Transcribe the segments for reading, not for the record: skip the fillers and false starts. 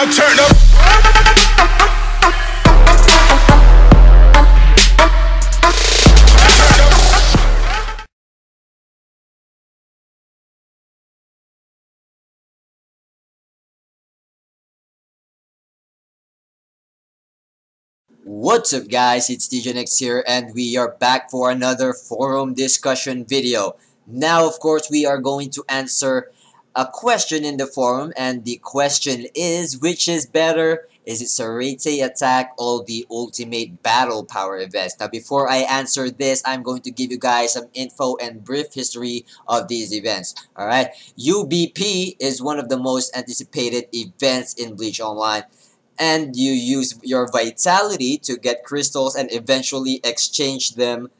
now turn up. What's up guys, it's TJNX here and we are back for another forum discussion video. Now of course we are going to answer a question in the forum, and the question is, which is better? Is it Seireitei Attack or the Ultimate Battle Power events? Now before I answer this, I'm going to give you guys some info and brief history of these events. Alright, UBP is one of the most anticipated events in Bleach Online, and you use your vitality to get crystals and eventually exchange them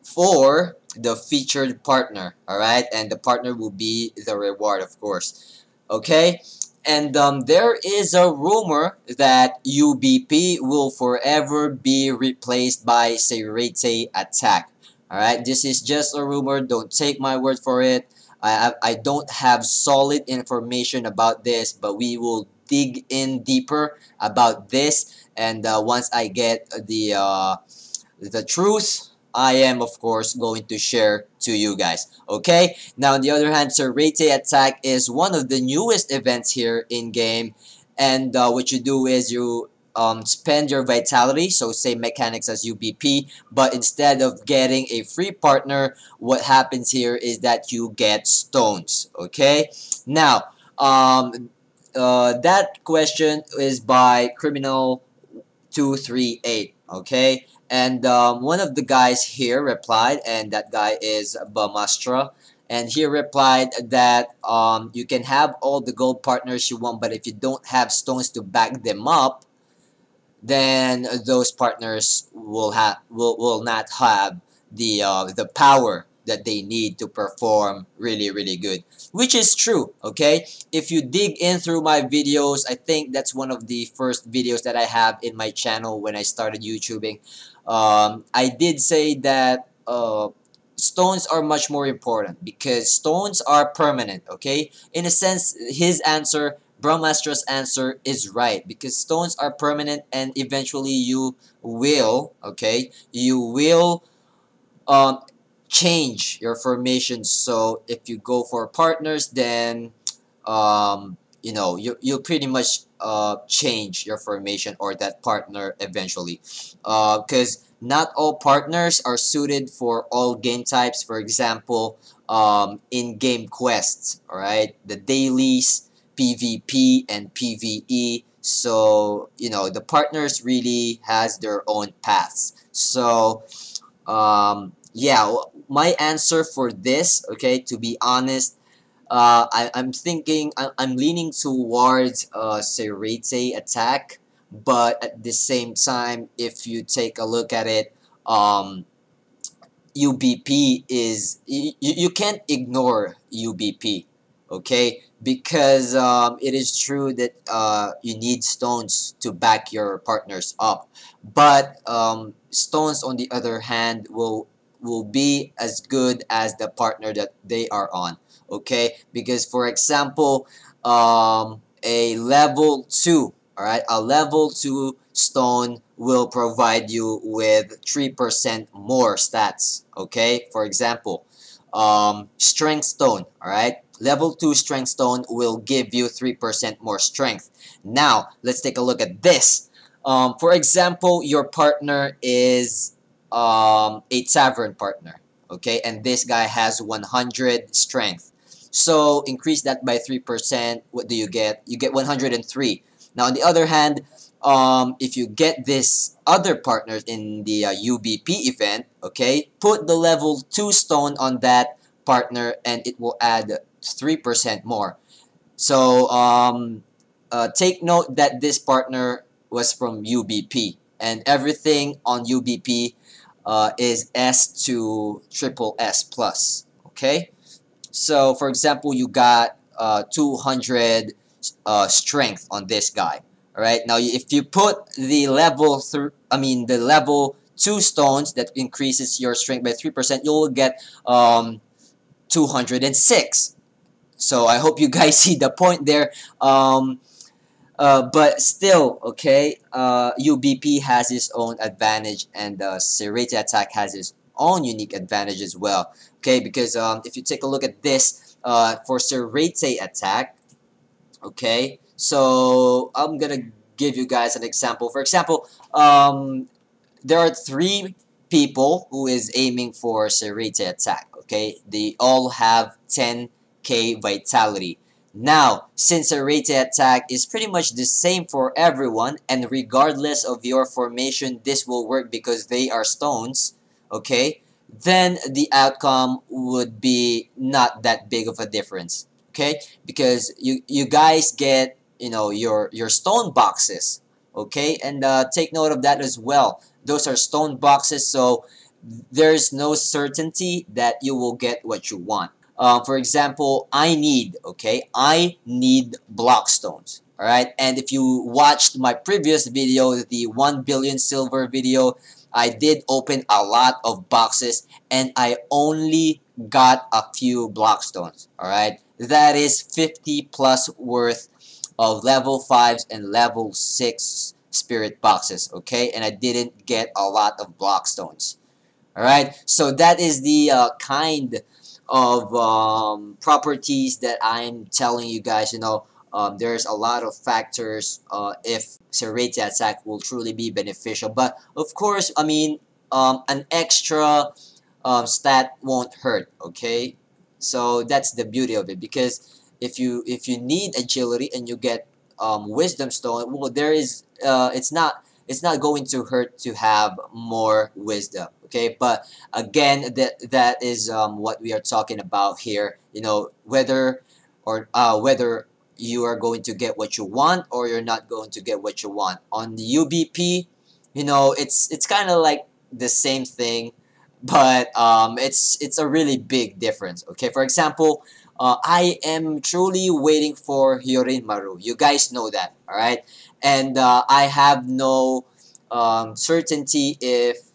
for the featured partner. Alright, and the partner will be the reward, of course. Okay, and there is a rumor that UBP will forever be replaced by Seireitei Attack. Alright, this is just a rumor, don't take my word for it. I don't have solid information about this, but we will dig in deeper about this, and once I get the truth, I am of course going to share to you guys. Okay, now on the other hand, Seireitei Attack is one of the newest events here in game, and what you do is you spend your vitality, so same mechanics as UBP, but instead of getting a free partner, what happens here is that you get stones. Okay, now that question is by Criminal 238. Okay, and one of the guys here replied, and that guy is Bamastra, and he replied that you can have all the gold partners you want, but if you don't have stones to back them up, then those partners will not have the power that they need to perform really good, which is true. Okay, if you dig in through my videos, I think that's one of the first videos that I have in my channel when I started YouTubing. I did say that stones are much more important because stones are permanent. Okay, in a sense, his answer, Brahmastra's answer, is right, because stones are permanent and eventually you will, okay, you will change your formation. So if you go for partners, then you know, you'll pretty much change your formation or that partner eventually, because not all partners are suited for all game types. For example, in-game quests, alright, the dailies, PvP and PvE. So you know, the partners really has their own paths. So yeah, my answer for this, okay, to be honest, I'm thinking, I'm leaning towards Seireitei Attack, but at the same time, if you take a look at it, UBP is, you can't ignore UBP, okay, because it is true that you need stones to back your partners up, but stones on the other hand will be as good as the partner that they are on. Okay, because for example, a level 2, all right, a level 2 stone will provide you with 3% more stats. Okay, for example, strength stone, all right, level 2 strength stone will give you 3% more strength. Now let's take a look at this. For example, your partner is a tavern partner, okay, and this guy has 100 strength, so increase that by 3%. What do you get? You get 103. Now on the other hand, if you get this other partner in the UBP event, okay, put the level 2 stone on that partner and it will add 3% more. So take note that this partner was from UBP, and everything on UBP is S to triple S plus. Okay, so for example, you got 200 strength on this guy. All right, now if you put the level the level 2 stones that increases your strength by 3%, you'll get 206. So I hope you guys see the point there. But still, okay, UBP has its own advantage, and Seireitei Attack has its own unique advantage as well. Okay, because if you take a look at this, for Seireitei Attack, okay, so I'm gonna give you guys an example. For example, there are three people who is aiming for Seireitei Attack. Okay, they all have 10k vitality. Now, since Seireitei Attack is pretty much the same for everyone, and regardless of your formation, this will work because they are stones. Okay, then the outcome would be not that big of a difference. Okay, because you guys get, you know, your stone boxes. Okay, and take note of that as well. Those are stone boxes, so there's no certainty that you will get what you want. For example, I need block stones. All right, and if you watched my previous video, the 1 billion silver video, I did open a lot of boxes, and I only got a few block stones. All right, that is 50 plus worth of level 5s and level 6 spirit boxes. Okay, and I didn't get a lot of block stones. All right, so that is the kind of properties that I'm telling you guys. You know, there's a lot of factors if Seireitei Attack will truly be beneficial. But of course, I mean, an extra stat won't hurt. Okay, so that's the beauty of it, because if you need agility and you get wisdom stone, well, there is it's not going to hurt to have more wisdom. Okay, but again, that is what we are talking about here. You know, whether you are going to get what you want or you're not going to get what you want on the UBP. You know, it's kind of like the same thing, but it's a really big difference. Okay, for example, I am truly waiting for Hyorin Maru. You guys know that, all right? And I have no certainty if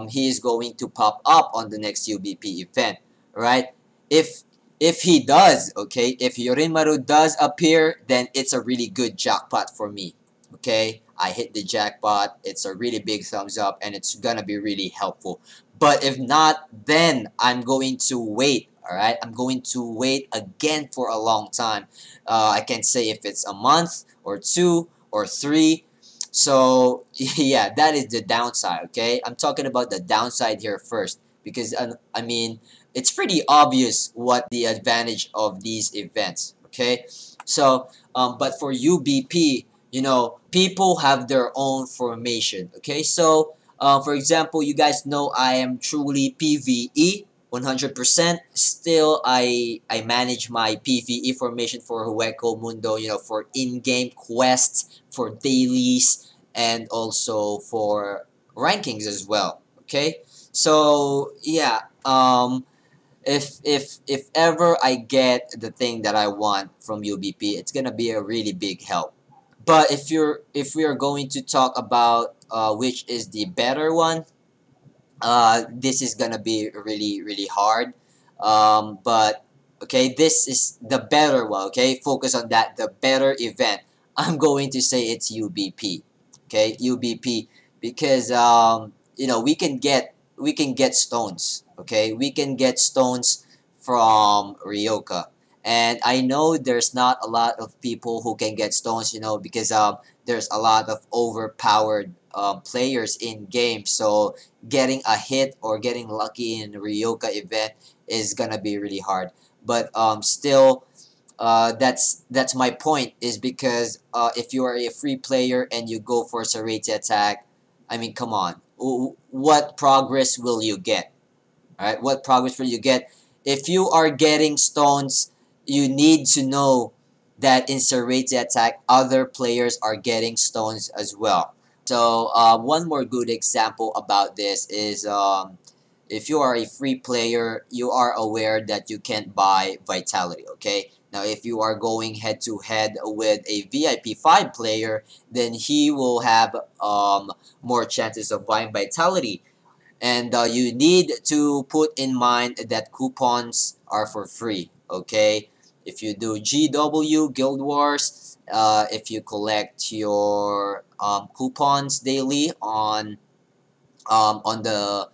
he is going to pop up on the next UBP event, right? If if he does, okay, if Yorimaru does appear, then it's a really good jackpot for me. Okay, I hit the jackpot. It's a really big thumbs up, and it's gonna be really helpful. But if not, then I'm going to wait. All right, I'm going to wait again for a long time. I can't say if it's a month or 2 or 3. So yeah, that is the downside. Okay, I'm talking about the downside here first, because I mean, it's pretty obvious what the advantage of these events. Okay, so but for UBP, you know, people have their own formation. Okay, so for example, you guys know I am truly PVE 100%. Still, I manage my PVE formation for Hueco Mundo, you know, for in-game quests, for dailies, and also for rankings as well. Okay, so yeah, if ever I get the thing that I want from UBP, it's gonna be a really big help. But if we are going to talk about which is the better one, this is gonna be really hard. But okay, this is the better one. Okay, focus on that. The better event. I'm going to say it's UBP. Okay, UBP, because you know, we can get stones. Okay, we can get stones from Ryoka. And I know there's not a lot of people who can get stones, you know, because there's a lot of overpowered players in game. So getting a hit or getting lucky in Ryoka event is gonna be really hard. But still, that's my point, is because if you are a free player and you go for Seireitei Attack, I mean, come on, what progress will you get? All right, what progress will you get? If you are getting stones, you need to know that in Seireitei Attack, other players are getting stones as well. So one more good example about this is if you are a free player, you are aware that you can't buy Vitality, okay? Now, if you are going head-to-head with a VIP 5 player, then he will have more chances of buying Vitality. And you need to put in mind that coupons are for free, okay? if you do GW Guild Wars, if you collect your coupons daily on the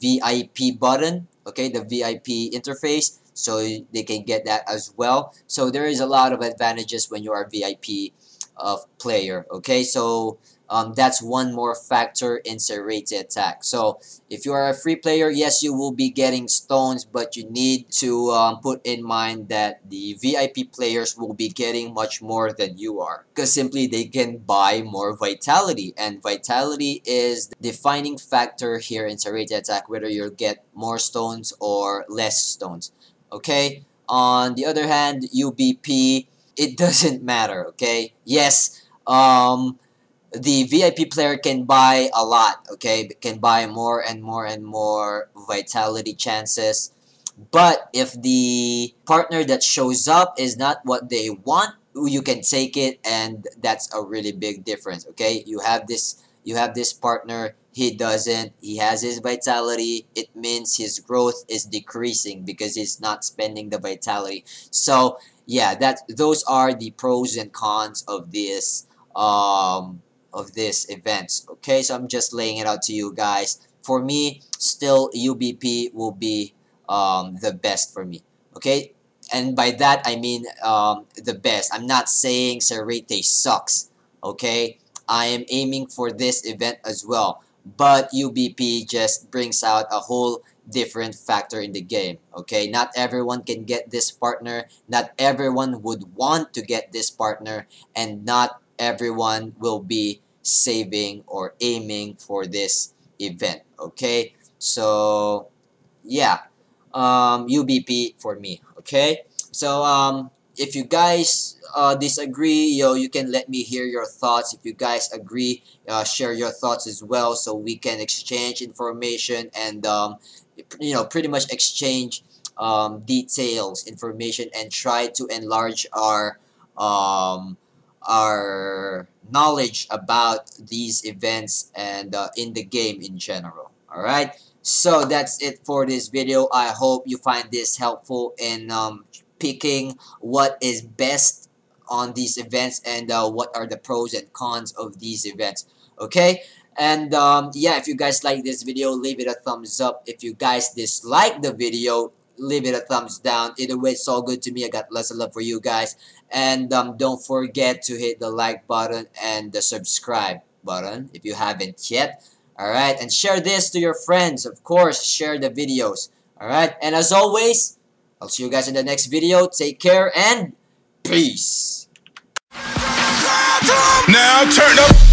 VIP button, okay, the VIP interface, so they can get that as well. So there is a lot of advantages when you are VIP player, okay. So that's one more factor in Seireitei Attack. So if you are a free player, yes, you will be getting stones, but you need to put in mind that the VIP players will be getting much more than you are, because simply they can buy more vitality, and vitality is the defining factor here in Seireitei Attack, whether you'll get more stones or less stones, okay. On the other hand, UBP, it doesn't matter, okay. Yes, the VIP player can buy a lot, okay, can buy more and more and more vitality chances, but if the partner that shows up is not what they want, you can take it, and that's a really big difference, okay. You have this partner, he doesn't, he has his vitality, it means his growth is decreasing because he's not spending the vitality. So yeah, those are the pros and cons of this events, okay. So I'm just laying it out to you guys. For me, still UBP will be the best for me, okay. And by that I mean the best. I'm not saying Seireitei sucks, okay. I am aiming for this event as well, but UBP just brings out a whole different factor in the game, okay. Not everyone can get this partner, not everyone would want to get this partner, and not everyone will be saving or aiming for this event, okay. So yeah, UBP for me, okay. So if you guys disagree, you can let me hear your thoughts. If you guys agree, share your thoughts as well, so we can exchange information and pretty much exchange details, information, and try to enlarge um, our knowledge about these events and in the game in general. All right. So that's it for this video. I hope you find this helpful in picking what is best on these events, and what are the pros and cons of these events. Okay. And yeah, if you guys like this video, leave it a thumbs up. If you guys dislike the video, leave it a thumbs down. Either way, it's all good to me. I got lots of love for you guys. And don't forget to hit the like button and the subscribe button if you haven't yet. Alright, and share this to your friends. Of course, share the videos. Alright, and as always, I'll see you guys in the next video. Take care and peace. Now turn up.